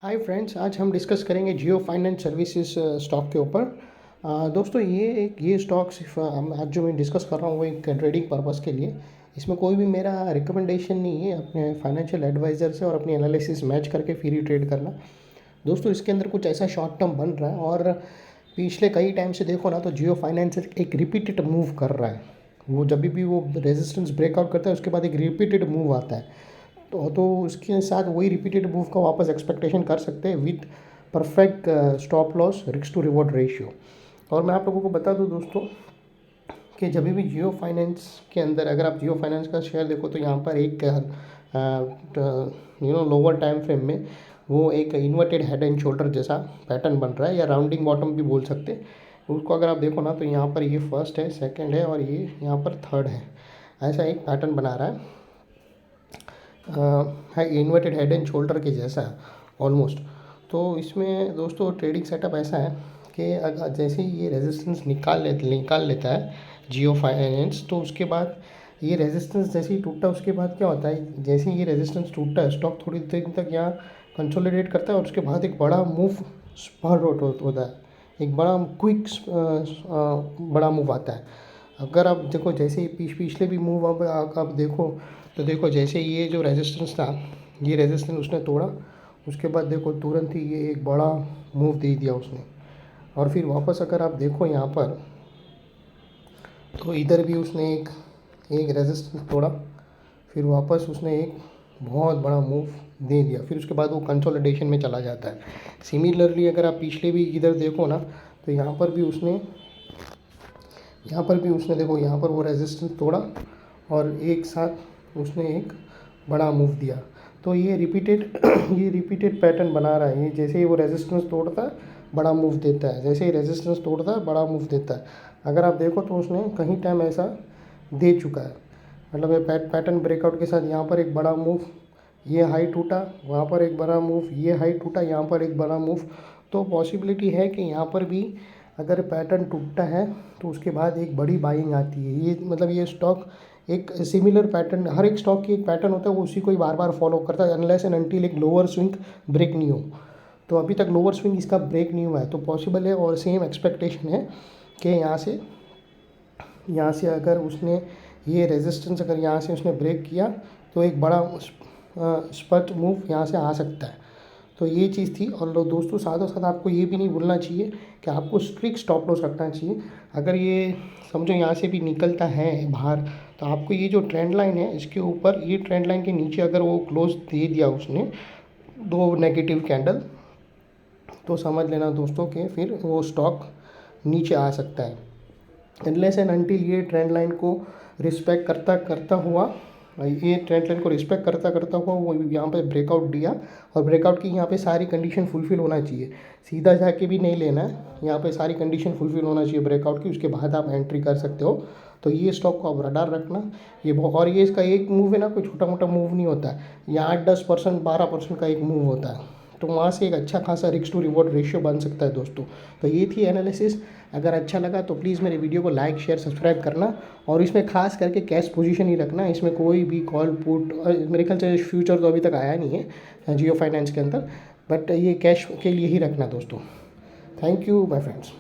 Hi friends, आज हम discuss करेंगे जियो फाइनेंस सर्विसेज स्टॉक के ऊपर। दोस्तों ये स्टॉक सिर्फ आज जो मैं डिस्कस कर रहा हूँ वो एक ट्रेडिंग पर्पस के लिए। इसमें कोई भी मेरा रिकमेंडेशन नहीं है अपने फाइनेंशियल एडवाइज़र से और अपनी एनालिसिस मैच करके फिर ही ट्रेड करना। दोस्तों इसके अंदर कुछ ऐसा शॉर्ट टर्म बन रहा है और पिछले कई टाइम से देखो ना तो जियो फाइनेंस एक रिपीटेड मूव कर रहा है। वो जब भी वो रेजिस्टेंस ब्रेकआउट करता है उसके बाद एक रिपीटेड मूव आता है। तो उसके साथ वही रिपीटेड मूव का वापस एक्सपेक्टेशन कर सकते हैं with perfect stop loss risk to reward ratio. और मैं आप लोगों को बता दूं दोस्तों कि जब भी जियो फाइनेंस के अंदर अगर आप जियो फाइनेंस का शेयर देखो तो यहाँ पर एक लोअर टाइम फ्रेम में वो एक इन्वर्टेड हेड एंड शोल्डर जैसा पैटर्न बन रहा है या राउंडिंग बॉटम भी बोल सकते हैं उसको। अगर आप देखो ना तो यहाँ पर ये फर्स्ट है, सेकंड है और ये यहाँ पर थर्ड है। ऐसा एक पैटर्न बना रहा है इन्वर्टेड हेड एंड शोल्डर के जैसा ऑलमोस्ट। तो इसमें दोस्तों ट्रेडिंग सेटअप ऐसा है कि अगर जैसे ही ये रेजिस्टेंस निकाल लेता है जियो फाइनेंस, तो उसके बाद ये रेजिस्टेंस जैसे ही टूटता है उसके बाद क्या होता है, जैसे ही ये रेजिस्टेंस टूटता है स्टॉक थोड़ी देर तक यहाँ कंसोलिडेट करता है और उसके बाद एक बड़ा मूव स्पर्ट आउट होता है, एक बड़ा क्विक बड़ा मूव आता है। अगर आप देखो जैसे ही पिछले भी मूव आप देखो तो देखो जैसे ये जो रेजिस्टेंस था ये रेजिस्टेंस उसने तोड़ा, उसके बाद देखो तुरंत ही ये एक बड़ा मूव दे दिया उसने। और फिर वापस अगर आप देखो यहाँ पर तो इधर भी उसने एक रेजिस्टेंस तोड़ा, फिर वापस उसने एक बहुत बड़ा मूव दे दिया, फिर उसके बाद वो कंसोलिडेशन में चला जाता है। सिमिलरली अगर आप पिछले भी इधर देखो ना तो यहाँ पर भी उसने देखो यहाँ पर वो रेजिस्टेंस तोड़ा और एक साथ उसने एक बड़ा मूव दिया। तो ये रिपीटेड पैटर्न बना रहा है। ये जैसे ही वो रेजिस्टेंस तोड़ता है बड़ा मूव देता है, जैसे ही रेजिस्टेंस तोड़ता है बड़ा मूव देता है। अगर आप देखो तो उसने कहीं टाइम ऐसा दे चुका है, मतलब ये पैटर्न ब्रेकआउट के साथ यहाँ पर एक बड़ा मूव, ये हाई टूटा, वहाँ पर एक बड़ा मूव, ये हाई टूटा, यहाँ पर एक बड़ा मूव। तो पॉसिबिलिटी है कि यहाँ पर भी अगर पैटर्न टूटता है तो उसके बाद एक बड़ी बाइंग आती है। ये मतलब ये स्टॉक एक सिमिलर पैटर्न, हर एक स्टॉक की एक पैटर्न होता है, वो उसी को ही बार बार फॉलो करता है अनलेस एंड अनटिल एक लोअर स्विंग ब्रेक नहीं हो। तो अभी तक लोअर स्विंग इसका ब्रेक नहीं हुआ है, तो पॉसिबल है और सेम एक्सपेक्टेशन है कि यहाँ से अगर उसने ये रेजिस्टेंस अगर यहाँ से उसने ब्रेक किया तो एक बड़ा स्पट मूव यहाँ से आ सकता है। तो ये चीज़ थी। और दोस्तों साथ साथ आपको ये भी नहीं भूलना चाहिए कि आपको स्ट्रिक्ट स्टॉप लॉस रखना चाहिए। अगर ये समझो यहाँ से भी निकलता है बाहर तो आपको ये जो ट्रेंड लाइन है इसके ऊपर, ये ट्रेंड लाइन के नीचे अगर वो क्लोज दे दिया उसने 2 नेगेटिव कैंडल, तो समझ लेना दोस्तों कि फिर वो स्टॉक नीचे आ सकता है। अनलेस एंड अनटिल ये ट्रेंड लाइन को रिस्पेक्ट करता हुआ वो यहाँ पे ब्रेकआउट दिया और ब्रेकआउट की यहाँ पे सारी कंडीशन फुलफ़िल होना चाहिए। सीधा जाके भी नहीं लेना है, यहाँ पे सारी कंडीशन फुलफ़िल होना चाहिए ब्रेकआउट की, उसके बाद आप एंट्री कर सकते हो। तो ये स्टॉक को आप रडार रखना। ये और ये इसका एक मूव है ना, कोई छोटा मोटा मूव नहीं होता है, ये 8-10% 12% का एक मूव होता है। तो वहाँ से एक अच्छा खासा रिस्क टू रिवॉर्ड रेशियो बन सकता है दोस्तों। तो ये थी एनालिसिस। अगर अच्छा लगा तो प्लीज़ मेरे वीडियो को लाइक शेयर सब्सक्राइब करना और इसमें खास करके कैश पोजीशन ही रखना। इसमें कोई भी कॉल पुट मेरे ख्याल से फ्यूचर तो अभी तक आया नहीं है जियो फाइनेंस के अंदर, बट ये कैश के लिए ही रखना दोस्तों। Thank you my friends.